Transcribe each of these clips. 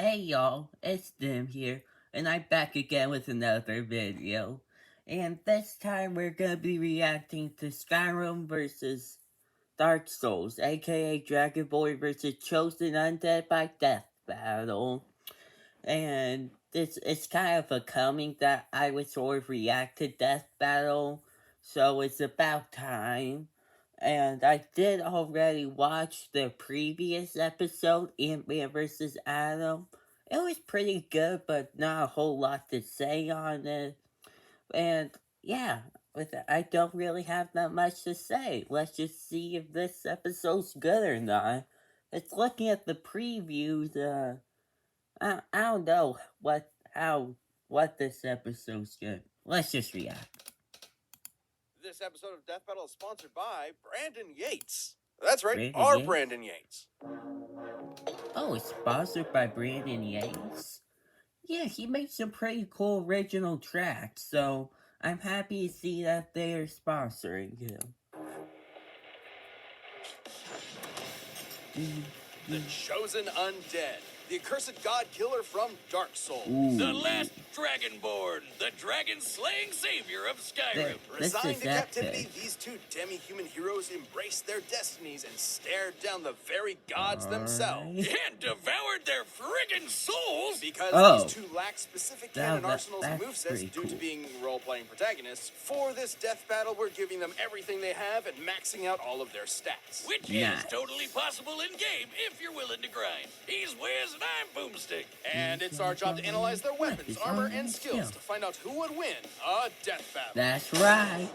Hey y'all, it's Dim here, and I'm back again with another video. And this time we're gonna be reacting to Skyrim versus Dark Souls, aka Dragonborn versus Chosen Undead by Death Battle. And it's kind of a coming that I would sort of react to Death Battle, so it's about time. And I did already watch the previous episode, Ant-Man vs. Adam. It was pretty good, but not a whole lot to say on it. And yeah, I don't really have that much to say. Let's just see if this episode's good or not. It's looking at the previews, I don't know what this episode's good. Let's just react. This episode of Death Battle is sponsored by Brandon Yates. That's right, Brandon our Yates? Brandon Yates. Oh, it's sponsored by Brandon Yates? Yeah, he makes some pretty cool original tracks, so I'm happy to see that they're sponsoring him. The Chosen Undead, the accursed god killer from Dark Souls. Ooh. The last Dragonborn, the dragon-slaying savior of Skyrim. Resigned to captivity, these two demi-human heroes embraced their destinies and stared down the very gods themselves. And devoured their friggin' souls! Because these two lack specific canon arsenals and that's movesets due to being role-playing protagonists, for this death battle we're giving them everything they have and maxing out all of their stats. Which is totally possible in-game if you're willing to grind. He's Wiz and I'm Boomstick. And it's our job to analyze their weapons, armor, and skills to find out who would win a death battle. That's right.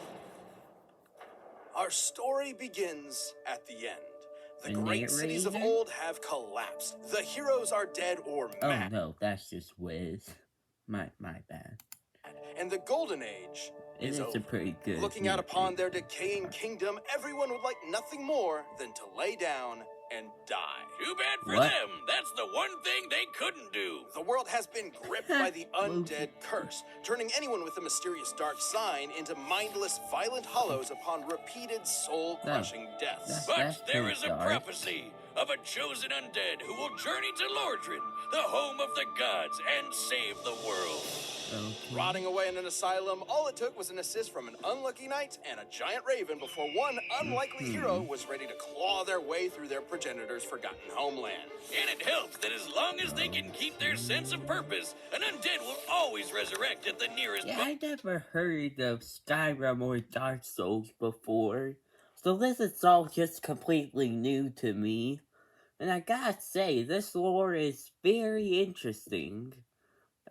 Our story begins at the end. The The great cities of narrator? old have collapsed. The heroes are dead or Oh mad. no, that's just Wiz. My bad. And the golden age It is over. a pretty good Looking out upon movie. their decaying kingdom, everyone would like nothing more than to lay down and die. Too bad for What? them. That's the one thing they couldn't do. The world has been gripped by the undead curse, turning anyone with a mysterious dark sign into mindless, violent hollows upon repeated soul-crushing deaths. That's But there pretty is a dark. prophecy of a chosen undead who will journey to Lordran, the home of the gods, and save the world. Okay. Rotting away in an asylum, all it took was an assist from an unlucky knight and a giant raven before one unlikely hero was ready to claw their way through their progenitor's forgotten homeland. And it helps that as long as they can keep their sense of purpose, an undead will always resurrect at the nearest Yeah, I never heard of Skyrim or Dark Souls before, so this is all just completely new to me. And I gotta say, this lore is very interesting.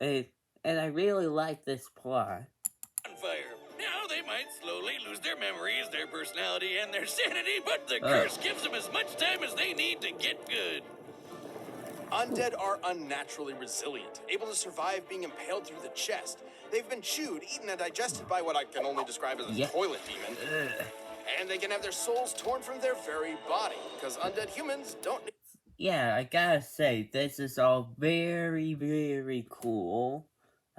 And I really like this plot. bonfire. Now they might slowly lose their memories, their personality, and their sanity, but the curse gives them as much time as they need to get good. Undead are unnaturally resilient, able to survive being impaled through the chest. They've been chewed, eaten, and digested by what I can only describe as a toilet demon. And they can have their souls torn from their very body, because undead humans don't need... Yeah, I gotta say, this is all very, very cool.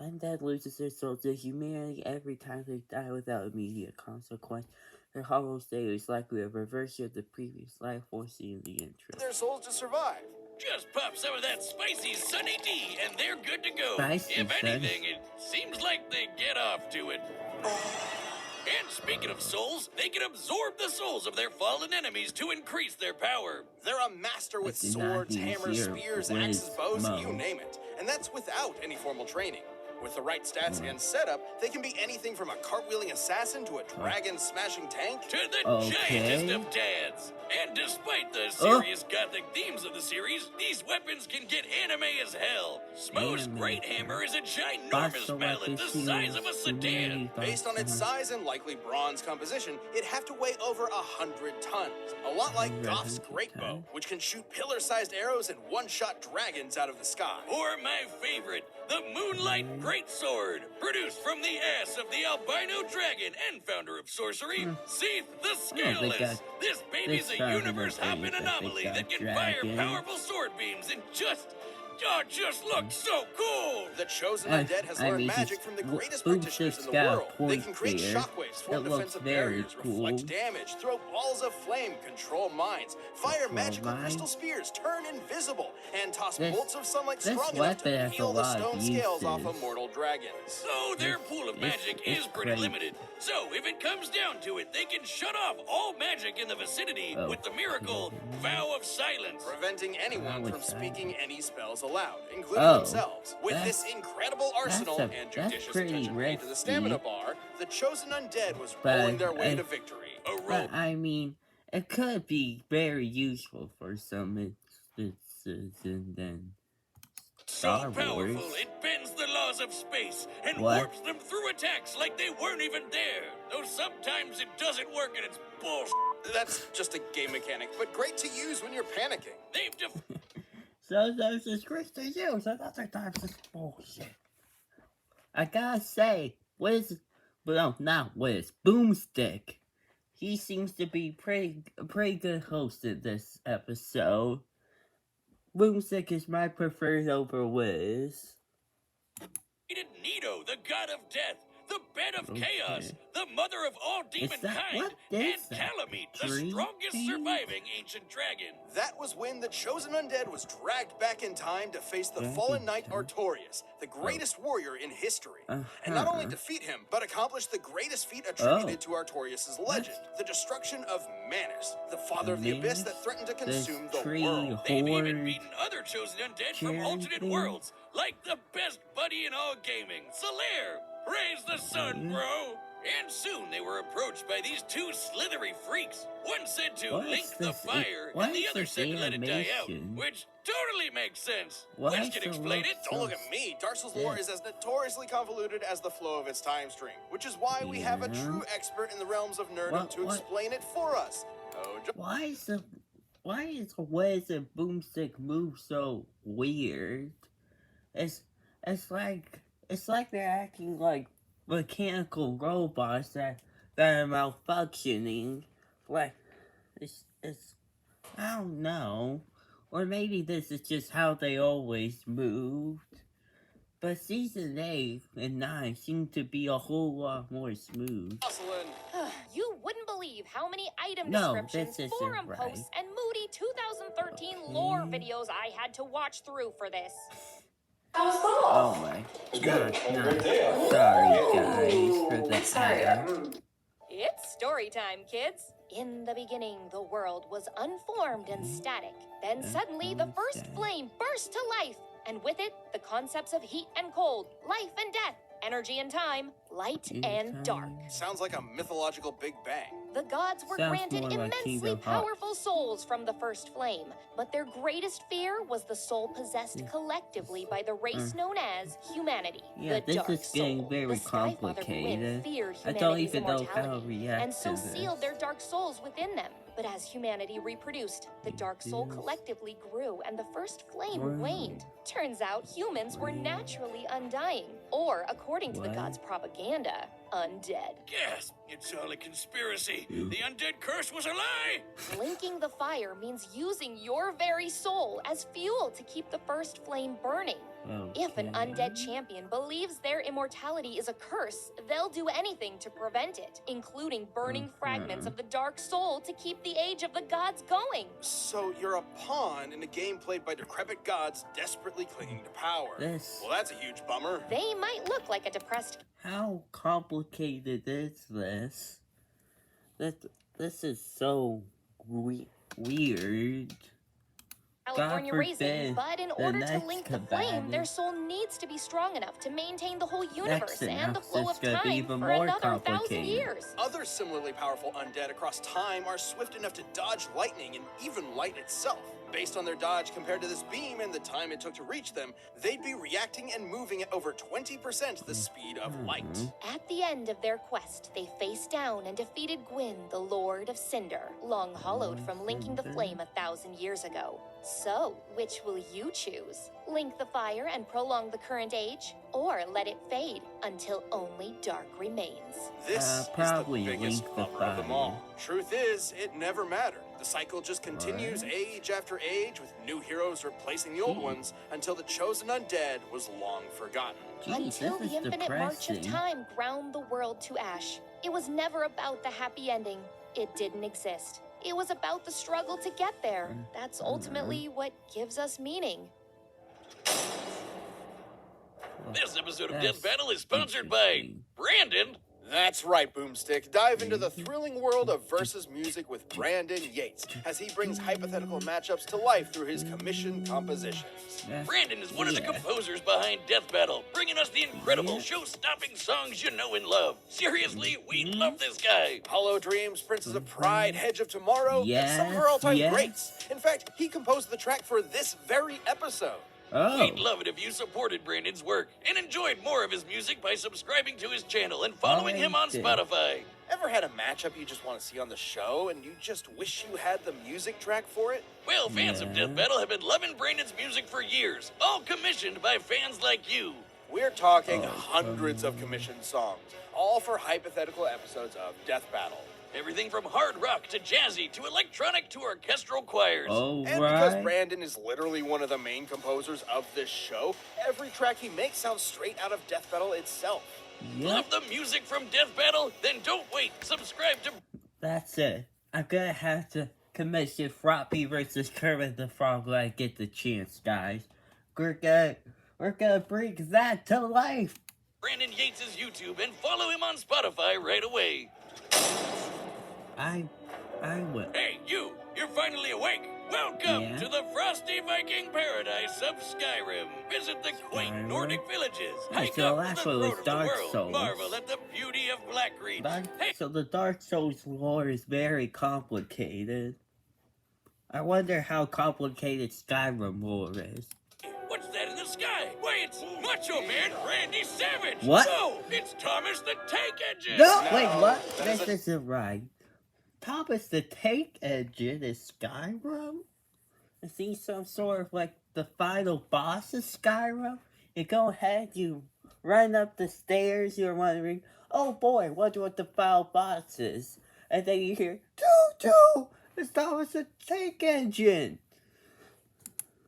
Undead loses their soul to humanity every time they die without immediate consequence. Their hollow state is likely a reversion of the previous life force in the intro. their souls to survive. Just pop some of that spicy Sunny D, and they're good to go. Spicy if Sunny. anything, it seems like they get off to it. And speaking of souls, they can absorb the souls of their fallen enemies to increase their power. They're a master with I do not swords, use hammers, your spears, Wiz axes, bows, mode. you name it. And that's without any formal training. With the right stats and setup, they can be anything from a cartwheeling assassin to a dragon-smashing tank. To the Okay. giantest of dads. And despite the serious gothic themes of the series, these weapons can get anime as hell. Smo's Anime. great hammer is a ginormous mallet the size of a sedan. Based on its size and likely bronze composition, it'd have to weigh over 100 tons. A lot like Goth's great bow, which can shoot pillar-sized arrows and one-shot dragons out of the sky. Or my favorite, the Moonlight Greatsword, produced from the ass of the albino dragon and founder of sorcery, Seath the Scaleless. This baby's a universe-hopping anomaly that can fire powerful sword beams and just Oh, it just looks so cool! The chosen undead has learned magic from the greatest practitioners in the world. They can create shockwaves, form defensive barriers, reflect damage, throw balls of flame, control mines, fire magical crystal spears, turn invisible, and toss bolts of sunlight strong enough to peel the stone scales off of mortal dragons. So their pool of magic is pretty limited. So if it comes down to it, they can shut off all magic in the vicinity with the miracle Vow of Silence, preventing anyone from speaking any spells aloud, including themselves. With this incredible arsenal and judicious attention paid to the stamina bar, the chosen undead was rolling their way to victory. But I mean, it could be very useful for some instances, and then Star so powerful Wars. it bends the laws of space and warps them through attacks like they weren't even there. Though sometimes it doesn't work and it's bullshit. That's just a game mechanic, but great to use when you're panicking. They've Sometimes it's great to use, and other times it's bullshit. I gotta say, not Wiz, Boomstick. He seems to be a pretty good host in this episode. Boomstick is my preferred over Wiz. Nito, the god of death, the bed of chaos, the mother of all demonkind, and Calamite, the strongest surviving ancient dragon. That was when the chosen undead was dragged back in time to face the fallen knight Artorias, the greatest warrior in history. And not only defeat him, but accomplish the greatest feat attributed to Artorias' legend, the destruction of Manus, the father of the abyss that threatened to consume the world. They've even beaten other chosen undead from alternate worlds, like the best buddy in all gaming, Solaire. Praise the sun, bro! And soon they were approached by these two slithery freaks. One said to link the fire, and the other said to let it die out, which totally makes sense. Which can explain it? Don't look at me. Dark Souls lore is as notoriously convoluted as the flow of its time stream, which is why we have a true expert in the realms of nerdom to explain it for us. Why is Wiz and Boomstick move so weird? It's like they're acting like mechanical robots that are malfunctioning. Like, it's I don't know. Or maybe this is just how they always moved. But season 8 and 9 seem to be a whole lot more smooth. You wouldn't believe how many item descriptions, forum posts, and moody 2013 lore videos I had to watch through for this. Oh my god, no. Sorry guys for the It's story time, kids. In the beginning, the world was unformed and static. Then suddenly, the first flame burst to life, and with it, the concepts of heat and cold, life and death, energy and time, light and dark. Sounds like a mythological Big Bang. The gods were granted immensely powerful souls from the first flame, but their greatest fear was the soul possessed collectively by the race known as humanity. Yeah, the this is getting very complicated. I don't even know how to react and so to this. sealed their dark souls within them. But as humanity reproduced, the dark soul collectively grew and the first flame waned. Turns out humans were naturally undying, or according to the gods' propaganda, undead. Yes, it's all a conspiracy. The undead curse was a lie. Linking the fire means using your very soul as fuel to keep the first flame burning. If an undead champion believes their immortality is a curse, they'll do anything to prevent it, including burning fragments of the dark soul to keep the age of the gods going. So you're a pawn in a game played by decrepit gods desperately clinging to power. Well, that's a huge bummer. They might look like a depressed... How complicated is this? This is so weird. California raising, but in order to link the flame, their soul needs to be strong enough to maintain the whole universe and the flow of time for another 1,000 years. Other similarly powerful undead across time are swift enough to dodge lightning and even light itself. Based on their dodge compared to this beam and the time it took to reach them, they'd be reacting and moving at over 20% the speed of light. At the end of their quest, they faced down and defeated Gwyn, the Lord of Cinder, long hollowed from linking the flame 1,000 years ago. So, which will you choose? Link the fire and prolong the current age? Or let it fade until only dark remains? This is the probably biggest link the bummer of them fire. all. Truth is, it never mattered. The cycle just continues age after age, with new heroes replacing the old ones, until the chosen undead was long forgotten. Until this the is infinite march of depressing. time ground the world to ash. It was never about the happy ending. It didn't exist. It was about the struggle to get there. That's ultimately what gives us meaning. This episode of That's Death Battle is sponsored by interesting. Brandon. That's right, Boomstick. Dive into the thrilling world of versus music with Brandon Yates as he brings hypothetical matchups to life through his commissioned compositions. Brandon is one of the composers behind Death Battle, bringing us the incredible show-stopping songs you know and love. Seriously, we love this guy. Hollow Dreams, Princess of Pride, Hedge of Tomorrow, and some of Yes, our all-time yes. greats. In fact, he composed the track for this very episode. Oh, We'd love it if you supported Brandon's work and enjoyed more of his music by subscribing to his channel and following him on Alright. Spotify. Ever had a matchup you just want to see on the show and you just wish you had the music track for it? Well, fans of Yeah. Death Battle have been loving Brandon's music for years, all commissioned by fans like you. We're talking hundreds of commissioned songs, all for hypothetical episodes of Death Battle. Everything from hard rock to jazzy to electronic to orchestral choirs. all And because right. Brandon is literally one of the main composers of this show, every track he makes sounds straight out of Death Battle itself. Yep, Love the music from Death Battle? Then don't wait. Subscribe to that's it. I'm gonna have to commission Floppy versus Kermit the Frog when I get the chance, guys. We're gonna bring that to life. Brandon Yates' YouTube and follow him on Spotify right away. I will. Hey, you're finally awake. Welcome Yeah. to the Frosty Viking paradise of Skyrim. Visit the quaint Skyrim? Nordic villages. Oh, Hike so up that's to the what throne was of the Dark world. Souls. Marvel at the beauty of Blackreach. Hey, So the Dark Souls lore is very complicated. I wonder how complicated Skyrim lore is. what's that in the sky? Why, it's Macho Man Randy Savage. What? No, it's Thomas the Tank Engine. No, wait, No, what? that This isn't- isn't right. Thomas the Tank Engine is Skyrim? Is he some sort of like the final boss of Skyrim? You go ahead, you run up the stairs, you're wondering, oh boy, wonder what the final boss is. And then you hear, choo-choo! It's Thomas the Tank Engine!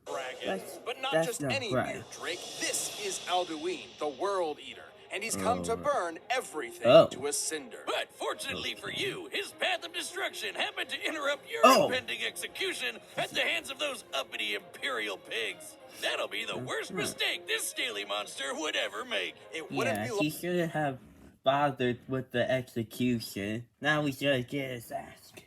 Dragon. But not that's just not any right. mere Drake. This is Alduin, the World Eater, and he's come to Oh. burn everything Oh. to a cinder. But fortunately for you, his path of destruction happened to interrupt your Oh. impending execution at the hands of those uppity Imperial pigs. That'll be the worst mistake this Staley monster would ever make. It wouldn't Yeah, be he shouldn't have bothered with the execution. Now he's gonna get his ass kicked.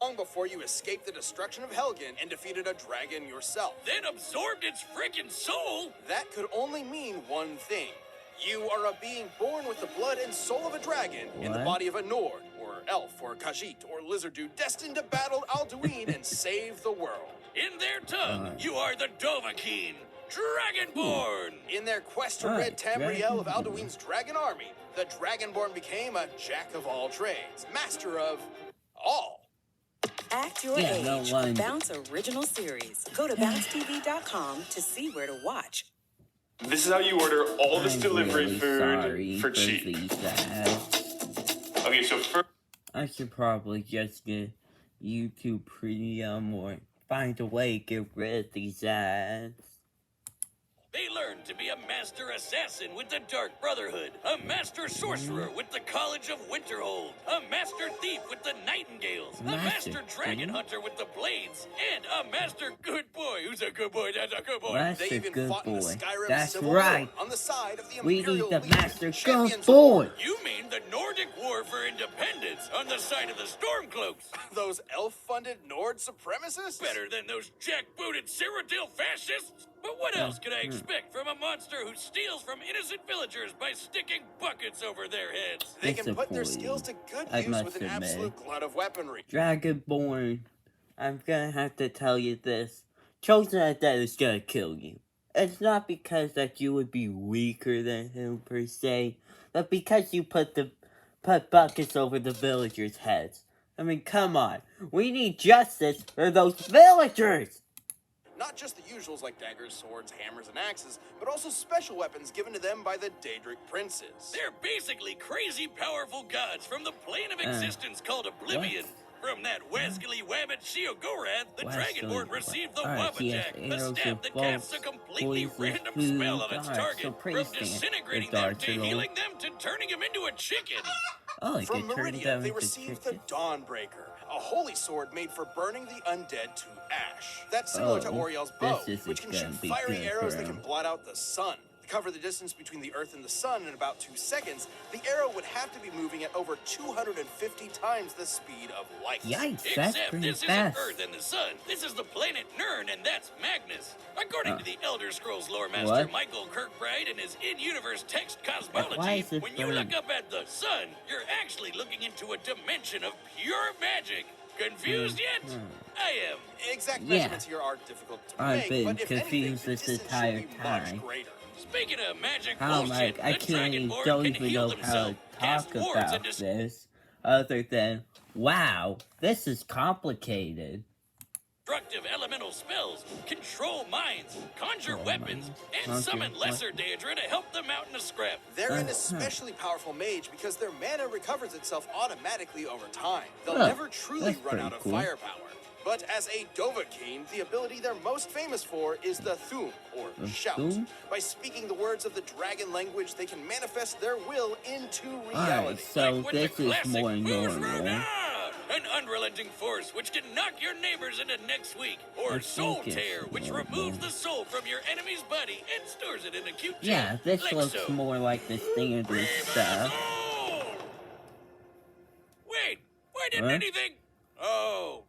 long before you escaped the destruction of Helgen and defeated a dragon yourself. Then absorbed its freaking soul. That could only mean one thing. You are a being born with the blood and soul of a dragon in the What? body of a Nord, or elf, or Khajiit, or lizard dude destined to battle Alduin and save the world. In their tongue, you are the Dovahkiin, Dragonborn. In their quest to Alright, rid Tamriel of Dragonborn. Alduin's dragon army, the Dragonborn became a jack of all trades, master of all. Act Your Yeah, no Age, wonder. Bounce Original Series. Go to bouncetv.com to see where to watch. This is how you order all this I'm delivery really food sorry for cheap. these ads. Okay, so first. I should probably just get YouTube Premium or find a way to get rid of these ads. They learned to be a master assassin with the Dark Brotherhood, a master sorcerer with the College of Winterhold, a master thief with the Nightingales, a master dragon hunter with the Blades, and a master good boy who's a good boy, that's a good boy. That's They a even good fought in the boy. Skyrim That's Civil right. War on the side of the We Imperial need the Legion, master good champions of boy. You mean the Nordic War for Independence on the side of the Stormcloaks? Those elf-funded Nord supremacists? Better than those jackbooted Cyrodiil fascists? But what else could I expect from a monster who steals from innocent villagers by sticking buckets over their heads? They can put their Disappointing, skills to good I use must with an admit. absolute glut of weaponry. Dragonborn, I'm gonna have to tell you this. Chosen Undead is gonna kill you. It's not because that you would be weaker than him per se, but because you put buckets over the villagers' heads. I mean, come on. We need justice for those villagers! Not just the usuals like daggers, swords, hammers, and axes, but also special weapons given to them by the Daedric princes. They're basically crazy powerful gods from the plane of existence called Oblivion. From that Wasgily Wabbit Sheogorath, the Dragonborn received the Wabbajack, a staff that casts a completely random spell on its target, from disintegrating them to healing them to turning them into a chicken. From Meridia, they received the Dawnbreaker, a holy sword made for burning the undead to ash. That's similar to Oriel's bow, which can shoot fiery arrows that can blot out the sun. To cover the distance between the Earth and the Sun in about 2 seconds, the arrow would have to be moving at over 250 times the speed of light. Yikes, that's Except pretty this fast. isn't Earth and the Sun. This is the planet Nirn, and that's Magnus. According to the Elder Scrolls lore master Michael Kirkbride and his in-universe text cosmology, when you look up at the Sun, you're actually looking into a dimension of pure magic. Confused yet? I am. Exact measurements here are difficult to I've make, been but if confused anything, the this distance entire should be time. much greater. Speaking of magic How bullshit, I the can't even, Dragonborn don't can even heal know how to themselves, cast talk wards, about and this, other than, wow, this is complicated. destructive elemental spells, control minds, conjure weapons, and summon lesser Daedra to help them out in a scrap. They're an especially powerful mage because their mana recovers itself automatically over time. They'll never truly run out of firepower. But as a Dovahkiin, the ability they're most famous for is the Thum, or shout. By speaking the words of the dragon language, they can manifest their will into reality. So Like this the is classic more normal. Fusrana, an unrelenting force which can knock your neighbors into next week. Or Soul Tear, which removes the soul from your enemy's body and stores it in a cute gem. Yeah, this like looks so. more like the standard stuff. Wait, why didn't anything? Oh.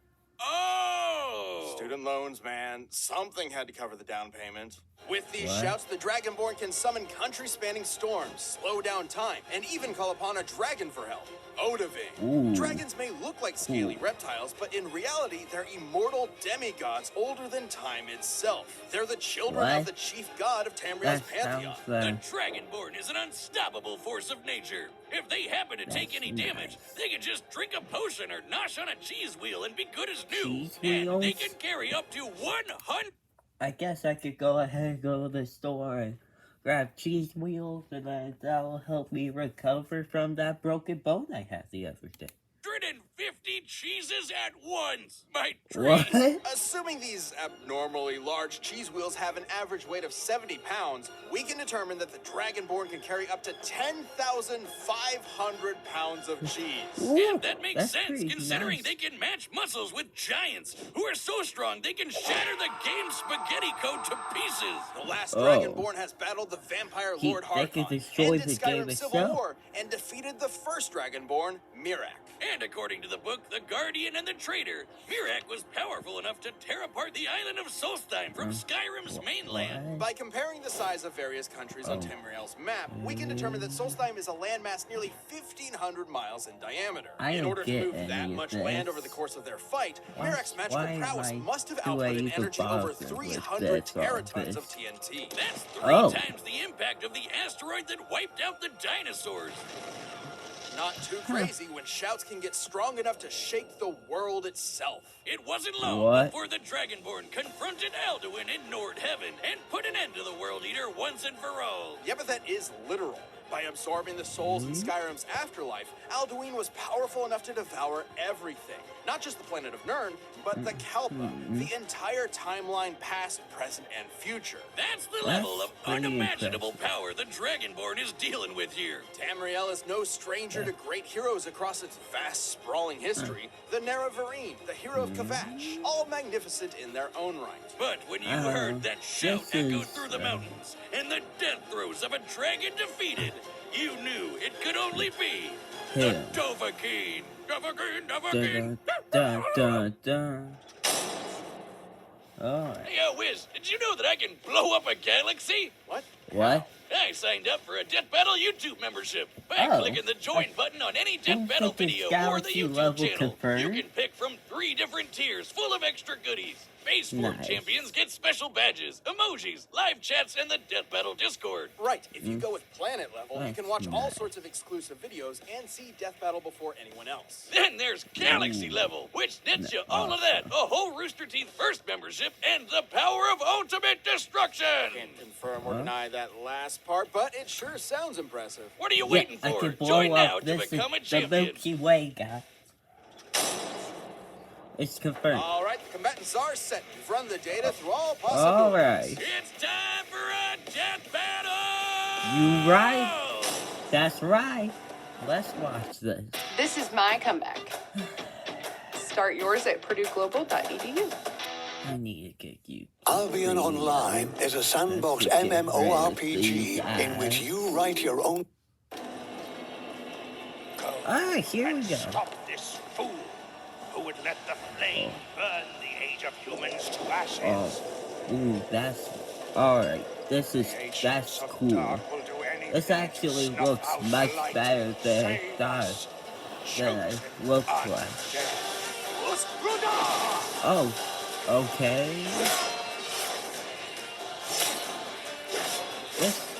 Student loans, man. Something had to cover the down payment. With these shouts, the Dragonborn can summon country-spanning storms, slow down time, and even call upon a dragon for help. Odahviing. Dragons may look like scaly reptiles, but in reality, they're immortal demigods older than time itself. They're the children of the chief god of Tamriel's pantheon. The Dragonborn is an unstoppable force of nature. If they happen to take any damage, they can just drink a potion or nosh on a cheese wheel and be good as new. And they can carry up to 100... I guess I could go ahead and go to the store and grab cheese wheels, and then that'll help me recover from that broken bone I had the other day. 150 cheeses at once, my treat. What? Assuming these abnormally large cheese wheels have an average weight of 70 pounds, we can determine that the Dragonborn can carry up to 10,500 pounds of cheese. And that makes sense, pretty considering nice. they can match muscles with giants, who are so strong they can shatter the game's spaghetti code to pieces. The last Dragonborn has battled the vampire Lord they can Harkon, destroy ended the game Skyrim's Civil itself. War, and defeated the first Dragonborn, Miraak. And according to the book The Guardian and the Traitor, Miraak was powerful enough to tear apart the island of Solstheim from Skyrim's mainland. By comparing the size of various countries on Tamriel's map, we can determine that Solstheim is a landmass nearly 1,500 miles in diameter. In order to move that much land over the course of their fight, Miraak's magical prowess must have output an energy over 300 teratons of TNT. That's 3 times the impact of the asteroid that wiped out the dinosaurs. Not too crazy when shouts can get strong enough to shake the world itself. It wasn't long before the Dragonborn confronted Alduin in Nord Heaven and put an end to the World Eater once and for all. Yeah, but that is literal. By absorbing the souls in Skyrim's afterlife, Alduin was powerful enough to devour everything. Not just the planet of Nirn, but the Kalpa, the entire timeline past, present, and future. That's the level of unimaginable power the Dragonborn is dealing with here. Tamriel is no stranger to great heroes across its vast, sprawling history. The Nerevarine, the hero of Kvatch, all magnificent in their own right. But when you heard that shout echo through the mountains and the death throes of a dragon defeated, you knew it could only be the Dovahkiin. Dovahkiin, Dovahkiin. Dun, dun, dun. Alright. Hey, Wiz, did you know that I can blow up a galaxy? What? I signed up for a Death Battle YouTube membership by clicking the join button on any Death Battle video or the YouTube channel. Confirmed? You can pick from 3 different tiers full of extra goodies. base form champions get special badges, emojis, live chats, and the Death Battle Discord. Right. If you go with planet level, you can watch all sorts of exclusive videos and see Death Battle before anyone else. Then there's Galaxy level, which nets you all of that, a whole Rooster Teeth first membership, and the power of ultimate destruction. Can't confirm or deny that last part, but it sure sounds impressive. What are you waiting I for? can blow Join now up. to This become a is the champion. Milky Way, guys. It's confirmed. All right, the combatants are set. You've run the data through all possibilities. All right. It's time for a death battle! You right. That's right. Let's watch this. This is my comeback. Start yours at purdueglobal.edu. I need to get you. Albion Online is a sandbox MMORPG in which you write your own. Ah, here we go. Stop this fool who would let the flame burn the age of humans to ashes. Oh, ooh, that's alright. That's cool. This actually looks much better than I thought it looked like. Oh, okay.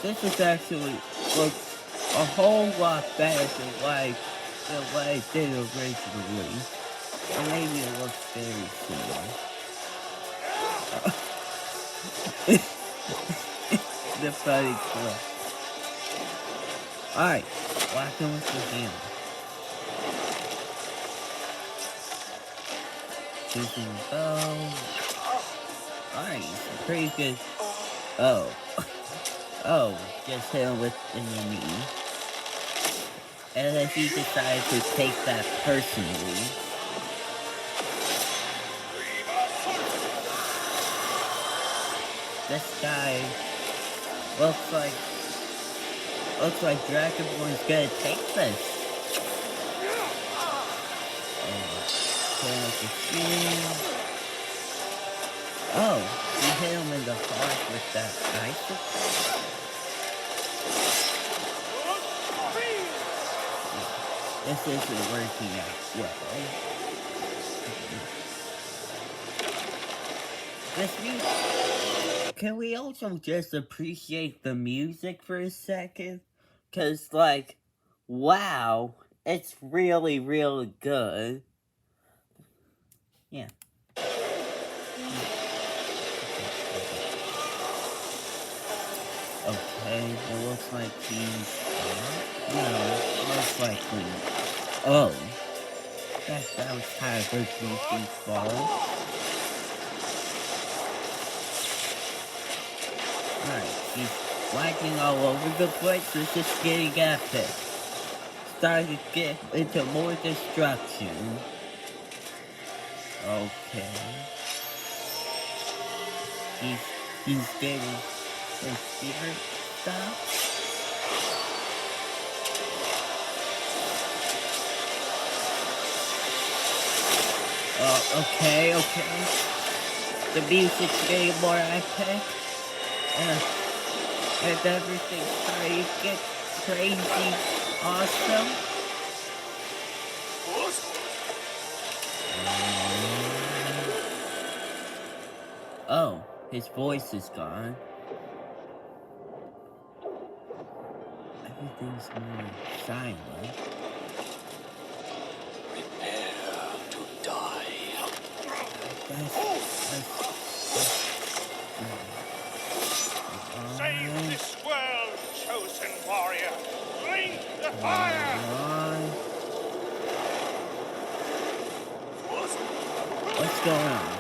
This is actually looks a whole lot better than what I did originally. Or maybe it looks very similar. The funny clip. Alright, walking with the hammer. Choosing the bow. Alright, pretty good. Oh. Oh, just hit him with the knee. And then he decided to take that personally. This guy looks like Dragonborn's gonna take this. Oh, he hit him in the heart with that icicle. This isn't working out well. This music. Can we also just appreciate the music for a second? 'Cause, like, wow, it's really, really good. Yeah. Okay, it looks like he's... No, most likely... Oh. That was kind of a goofy fall. Alright, he's lagging all over the place. It's just getting epic. Starting to get into more destruction. Okay. He's getting some secret stuff. Oh, okay. The music's getting more epic. And everything's starting to get crazy awesome. Oh, his voice is gone. Everything's more silent. Prepare to die. Save this world, chosen warrior. Bring the fire. What's going on?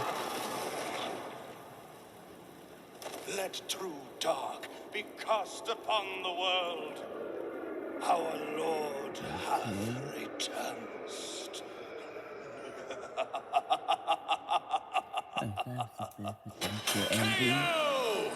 Let true dark be cast upon the world. Our Lord hath returned.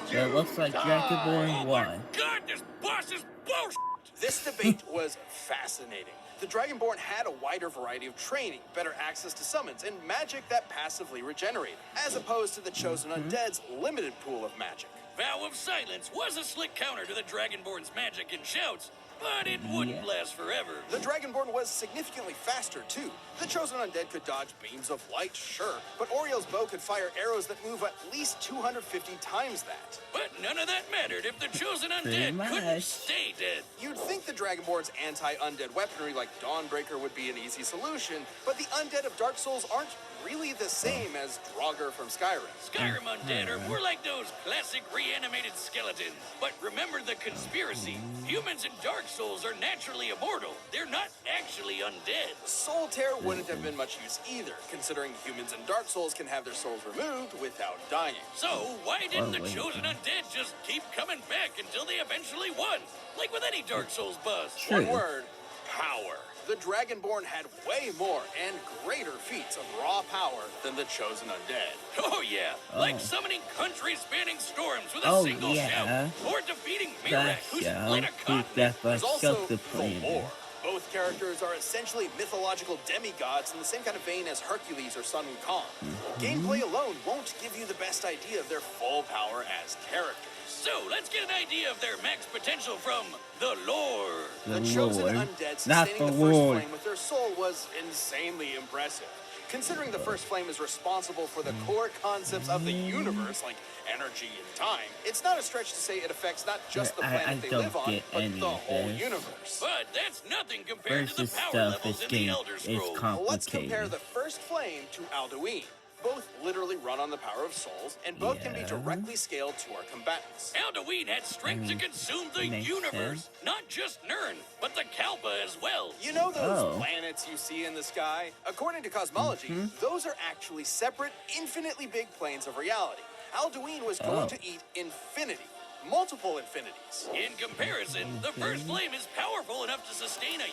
So it looks like Dragonborn won. God, this boss is bullshit! This debate was fascinating. The Dragonborn had a wider variety of training, better access to summons, and magic that passively regenerated, as opposed to the chosen Undead's limited pool of magic. Vow of Silence was a slick counter to the Dragonborn's magic and shouts, but it wouldn't last forever. The Dragonborn was significantly faster, too. The Chosen Undead could dodge beams of light, sure, but Oriel's bow could fire arrows that move at least 250 times that. But none of that mattered if the Chosen Undead couldn't stay dead. You'd think the Dragonborn's anti-undead weaponry like Dawnbreaker would be an easy solution, but the undead of Dark Souls aren't really the same as Draugr from Skyrim. Skyrim Undead are more like those classic reanimated skeletons. But remember the conspiracy. Humans in Dark Souls are naturally immortal. They're not actually undead. Soul Tear wouldn't have been much use either, considering humans in Dark Souls can have their souls removed without dying. So why didn't the Chosen Undead just keep coming back until they eventually won? Like with any Dark Souls boss. One word, power. The Dragonborn had way more and greater feats of raw power than the Chosen Undead. Oh yeah, like summoning country-spanning storms with a single shout, or defeating Mirak, who split a continent. There's also the lore. Both characters are essentially mythological demigods in the same kind of vein as Hercules or Sun Wukong. Gameplay alone won't give you the best idea of their full power as characters. So, let's get an idea of their max potential from the lore. The Chosen Undead sustaining the first flame with their soul was insanely impressive. Considering the first flame is responsible for the core concepts of the universe, like energy and time, it's not a stretch to say it affects not just the planet they live on, but the whole universe. But that's nothing compared to the power levels in the Elder Scrolls. Well, let's compare the first flame to Alduin. Both literally run on the power of souls, and both can be directly scaled to our combatants. Alduin had strength to consume the universe, not just Nirn, but the Kalpa as well. You know those planets you see in the sky? According to cosmology, those are actually separate, infinitely big planes of reality. Alduin was going to eat infinity. Multiple infinities. In comparison, the first flame is powerful enough to sustain a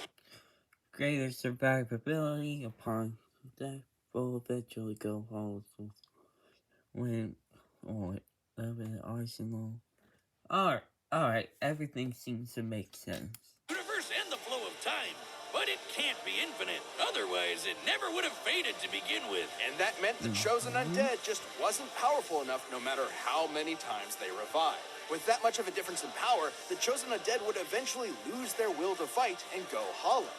greater survivability upon death. Will eventually go home when arsenal. Alright, everything seems to make sense. Universe and the flow of time, but it can't be infinite. Otherwise, it never would have faded to begin with. And that meant the Chosen Undead just wasn't powerful enough no matter how many times they revived. With that much of a difference in power, the Chosen Undead would eventually lose their will to fight and go hollow.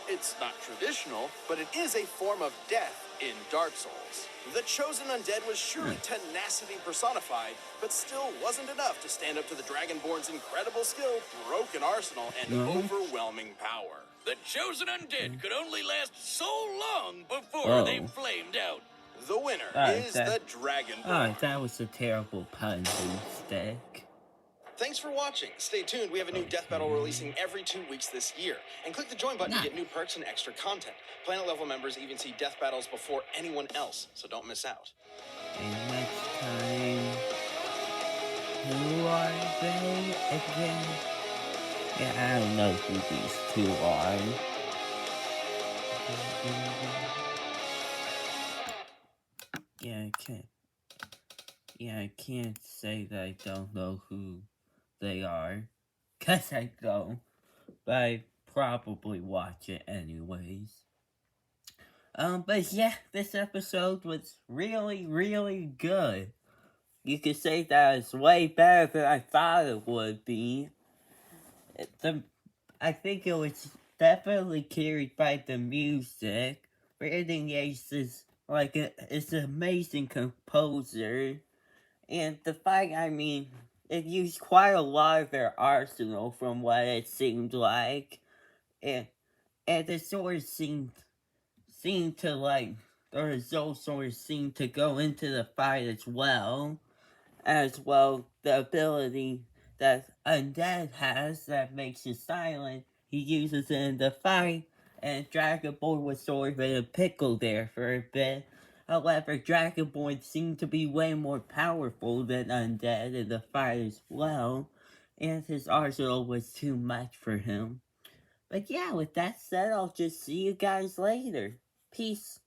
It's not traditional, but it is a form of death in Dark Souls. The Chosen Undead was surely tenacity personified, but still wasn't enough to stand up to the Dragonborn's incredible skill, broken arsenal, and overwhelming power. The Chosen Undead could only last so long before they flamed out. The winner is the Dragonborn. Alright, that was a terrible pun, Stick. Thanks for watching. Stay tuned. We have a new death battle releasing every 2 weeks this year. And click the join button to get new perks and extra content. Planet level members even see death battles before anyone else, so don't miss out. And next time, who are they again? Yeah, I don't know who these two are. I can't say that I don't know who they are, 'cause I don't, but I probably watch it anyways. But yeah, this episode was really, really good. You could say that it's way better than I thought it would be. I think it was definitely carried by the music. Brandon Yates is is an amazing composer. And the fight, it used quite a lot of their arsenal from what it seemed like. And the swords seemed to the results sort of seemed to go into the fight as well. As well, the ability that Undead has that makes it silent, he uses it in the fight. And Dragonborn was sort of in a pickle there for a bit. However, Dragonborn seemed to be way more powerful than Undead in the fight as well, and his arsenal was too much for him. But yeah, with that said, I'll just see you guys later. Peace.